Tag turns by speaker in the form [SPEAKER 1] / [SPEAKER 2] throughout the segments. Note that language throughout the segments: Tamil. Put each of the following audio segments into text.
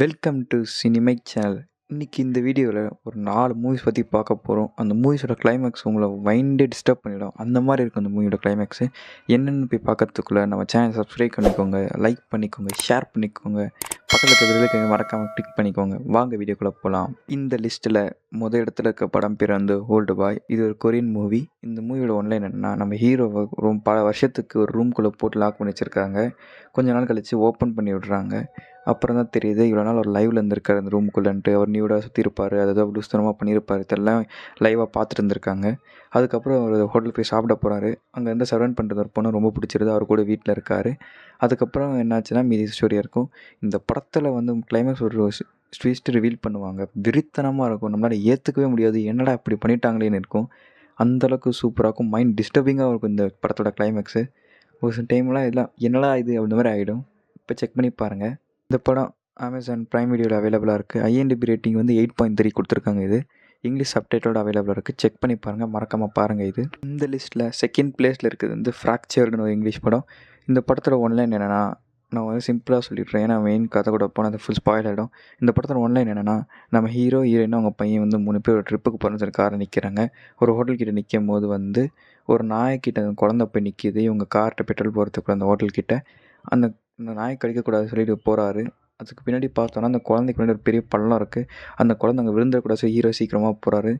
[SPEAKER 1] Welcome to சினிமைக் channel. இன்னைக்கு இந்த வீடியோவில் ஒரு 4 மூவிஸ் பற்றி பார்க்க போகிறோம். அந்த மூவிஸோட கிளைமேக்ஸ் உங்களை மைண்டே டிஸ்டர்ப் பண்ணிடும். அந்த மாதிரி இருக்கும் அந்த மூவியோட கிளைமேக்ஸு. என்னென்னு போய் பார்க்கறதுக்குள்ளே நம்ம சேனல் சப்ஸ்கிரைப் பண்ணிக்கோங்க, லைக் பண்ணிக்கோங்க, ஷேர் பண்ணிக்கோங்க, பக்கத்தில் இருக்க பெல்லைக்கனை மறக்காமல் கிளிக் பண்ணிக்கோங்க. வாங்க வீடியோக்குள்ளே போகலாம். இந்த லிஸ்ட்டில் இடத்துல இருக்க படம் பேர் வந்து ஓல்டு பாய். இது ஒரு கொரியன் மூவி. இந்த மூவியோட ஒன்லைன் என்னென்னா, நம்ம ஹீரோவை பல வருஷத்துக்கு ஒரு ரூம்குள்ளே போட்டு லாக் பண்ணி வச்சுருக்காங்க. கொஞ்ச நாள் கழித்து ஓப்பன் பண்ணி விடுறாங்க. அப்புறம் தான் தெரியுது இவ்வளோ நாள் ஒரு லைவில் இருந்திருக்காரு அந்த ரூமுக்குள்ளேன்ட்டு. அவர் நியூடாக சுற்றிருப்பார், அது ஏதோ லூஸ்தனமாக பண்ணியிருப்பார். இதெல்லாம் லைவாக பார்த்துட்டு இருந்திருக்காங்க. அதுக்கப்புறம் அவர் ஹோட்டல் போய் சாப்பிட போகிறாரு. அங்கே இருந்து சர்வன் பண்ணுறது ஒரு பொண்ணு ரொம்ப பிடிச்சிருது. அவர் கூட வீட்டில் இருக்கார். அதுக்கப்புறம் என்னாச்சுன்னா மீதி ஸ்டோரியாக இருக்கும். இந்த படத்தில் வந்து கிளைமேக்ஸ் ஒரு ட்விஸ்ட் ரிவீல் பண்ணுவாங்க. வெறித்தனமாக இருக்கும். நம்மளால் ஏற்றுக்கவே முடியாது, என்னடா இப்படி பண்ணிட்டாங்களேன்னு இருக்கும். அந்தளவுக்கு சூப்பராக இருக்கும். மைண்ட் டிஸ்டர்பிங்காக இருக்கும் இந்த படத்தோட கிளைமேக்ஸு. ஒரு சில டைம்லாம் இதெல்லாம் என்னடா இது அந்த மாதிரி ஆகிடும். இப்போ செக் பண்ணி பாருங்கள். இந்த படம் அமேசான் ப்ரைம் வீடியோவில் அவைலபிளாக இருக்குது. ஐஎன்டிபி ரேட்டிங் வந்து 8.3 கொடுத்துருக்காங்க. இது இங்கிலீஷ் சப்டைட்டிலோட அவைலபிளாக இருக்குது. செக் பண்ணி பாருங்கள், மறக்காமல் பாருங்கள். இது இந்த லிஸ்ட்டில் செகண்ட் பிளேஸில் இருக்குது வந்து ஃப்ராக்சர்டுன்னு ஒரு இங்கிலீஷ் படம். இந்த படத்தோட ஒன்லைன் என்னென்னா, நான் வந்து சிம்பிளாக சொல்லிடுறேன், ஏன்னா மெயின் கதை கூட போனால் அது ஃபுல் ஸ்பாயில் ஆகிடும். இந்த படத்தோட ஒன்லைன் என்னென்னா, நம்ம ஹீரோ ஹீரோயின் அவங்க பையன் வந்து 3 பேர் ஒரு ட்ரிப்புக்கு போகிறேன்னு சொல்லி காரை நிற்கிறாங்க. ஒரு ஹோட்டல்கிட்ட நிற்கும் போது வந்து ஒரு நாய்க்கிட்ட அந்த குழந்தை போய் நிற்கிது. இவங்க கார்கிட்ட பெட்ரோல் போகிறதுக்குள்ள அந்த ஹோட்டல்கிட்ட அந்த நாய் கடிக்கக்கூடாது சொல்லிட்டு போகிறாரு. அதுக்கு பின்னாடி பார்த்தோன்னா அந்த குழந்தைக்கு பின்னாடி ஒரு பெரிய பள்ளம் இருக்குது. அந்த குழந்தை அங்கே விழுந்துடக்கூடாது சொல்லி ஹீரோ சீக்கிரமாக போகிறாரு.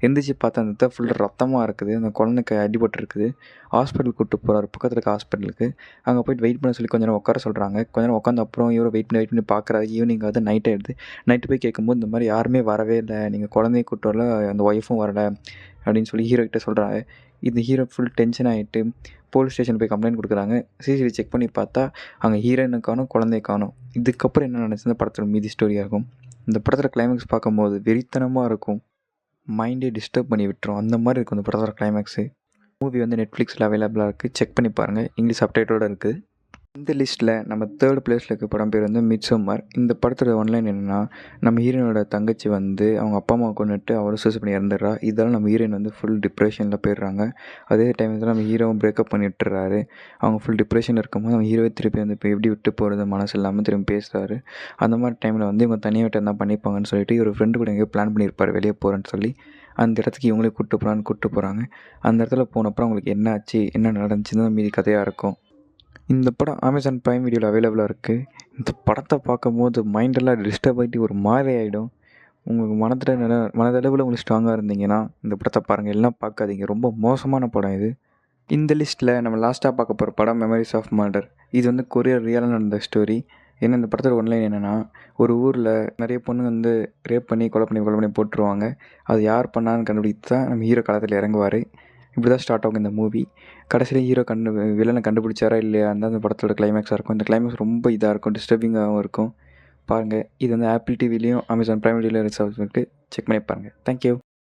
[SPEAKER 1] எந்திரிச்சு பார்த்தா அந்த இடத்துல ஃபுல் ரத்தமாக இருக்குது. அந்த குழந்தைக்கு அடிபட்டுருக்குது. ஹாஸ்பிட்டலுக்கு கூப்பிட்டு போகிறாரு, பக்கத்தில் இருக்க ஹாஸ்பிட்டலுக்கு. அங்கே போயிட்டு வெயிட் பண்ண சொல்லி கொஞ்ச நேரம் உட்கார சொல்கிறாங்க. கொஞ்ச நேரம் உட்காந்து அப்புறம் இவரை வெயிட் பண்ணி பார்க்குறாரு. ஈவினிங் ஆகுது, நைட் ஆகிடுது. நைட்டு போய் கேட்கும்போது இந்த மாதிரி யாருமே வரவே இல்லை, நீங்கள் குழந்தைய கூப்பிட்டு வரல, அந்த ஒய்ஃபும் வரலை அப்படின்னு சொல்லி ஹீரோ கிட்ட சொல்கிறாங்க. இந்த ஹீரோ ஃபுல் டென்ஷன் ஆகிட்டு போலீஸ் ஸ்டேஷன் போய் கம்ப்ளைண்ட் கொடுக்குறாங்க. சிசிடிவி செக் பண்ணி பார்த்தா அங்கே ஹீரோயினை காணும், குழந்தைய காணும். இதுக்கப்புறம் என்ன நடந்துச்சு இந்த படத்தோட மீதி ஸ்டோரியாக இருக்கும். இந்த படத்தோட கிளைமேக்ஸ் பார்க்கும்போது வெறித்தனமாக இருக்கும். மைண்டே டிஸ்டர்ப் பண்ணி விட்டுரும். அந்த மாதிரி இருக்கும் இந்த படத்தோட கிளைமேக்ஸு. மூவி வந்து நெட்ஃப்ளிக்ஸில் அவைலபிளாக இருக்குது. செக் பண்ணி பாருங்கள். இங்கிலீஷ் சப்டைட்டிலோட இருக்குது. இந்த லிஸ்ட்டில் நம்ம 3rd பிளேஸில் இருக்க படம் பேர் வந்து மிட்சோமர். இந்த படத்தோட ஒன்லைன் என்னென்னா, நம்ம ஹீரோனோட தங்கச்சி வந்து அவங்க அப்பா அம்மா கொண்டுட்டு அவரும் சூசைட் பண்ணி இறந்துடுறா. இதெல்லாம் நம்ம ஹீரோயின் வந்து ஃபுல் டிப்ரெஷனில் போயிடுறாங்க. அதே டைமில் நம்ம ஹீரோவும் பிரேக்கப் பண்ணி விட்டுறாரு. அவங்க ஃபுல் டிப்ரெஷனில் இருக்கும்போது நம்ம ஹீரோவே திருப்பி வந்து இப்போ எப்படி விட்டு போகிறது மனசு இல்லாமல் திரும்பி பேசுகிறாரு. அந்த மாதிரி டைமில் வந்து இவங்க தனியாக விட்டு என்ன பண்ணிப்பாங்கன்னு சொல்லிட்டு ஒரு ஃப்ரெண்டு கூட எங்கேயோ பிளான் பண்ணியிருப்பார் வெளியே போகிறேன்னு சொல்லி. அந்த இடத்துக்கு இவங்களே கூப்பிட்டு போகிறாங்க. அந்த இடத்துல போனப்பறம் அவங்களுக்கு என்ன ஆச்சு, என்ன நடந்துச்சுன்னு மீதி கதையாக இருக்கும். இந்த படம் அமேசான் ப்ரைம் வீடியோவில் அவைலபிளாக இருக்குது. இந்த படத்தை பார்க்கும்போது மைண்டெல்லாம் டிஸ்டர்ப் ஆகிட்டு ஒரு மாதிரி ஆகிடும். உங்களுக்கு மனதளவில் உங்களுக்கு ஸ்ட்ராங்காக இருந்தீங்கன்னா இந்த படத்தை பாருங்கள். எல்லாம் பார்க்காதீங்க, ரொம்ப மோசமான படம் இது. இந்த லிஸ்ட்டில் நம்ம லாஸ்ட்டாக பார்க்க போகிற படம் மெமரிஸ் ஆஃப் மர்டர். இது வந்து கொரியர் ரியலாக நடந்த ஸ்டோரி. ஏன்னா இந்த படத்தோட ஒன்லைன் என்னென்னா, ஒரு ஊரில் நிறைய பொண்ணு வந்து ரேப் பண்ணி கொலை பண்ணி போட்டுருவாங்க. அது யார் பண்ணான்னு கண்டுபிடித்து தான் நம்ம ஹீரோ காலத்தில் இறங்குவார். இப்படி தான் ஸ்டார்ட் ஆகும் இந்த மூவி. கடைசியில் ஹீரோ வில்லனை கண்டுபிடிச்சாரா இல்லையா அந்த படத்தோட கிளைமேக்ஸாக இருக்கும். இந்த கிளைமேக்ஸ் ரொம்ப இதாக இருக்கும், டிஸ்டர்பிங்காகவும் இருக்கும். பாருங்கள். இது வந்து ஆப்பிள் டிவிலையும் அமேசான் ப்ரைம் வீடியோவில் ரிசர்வ் இருக்குது. செக் பண்ணி பாருங்கள். தேங்க்யூ.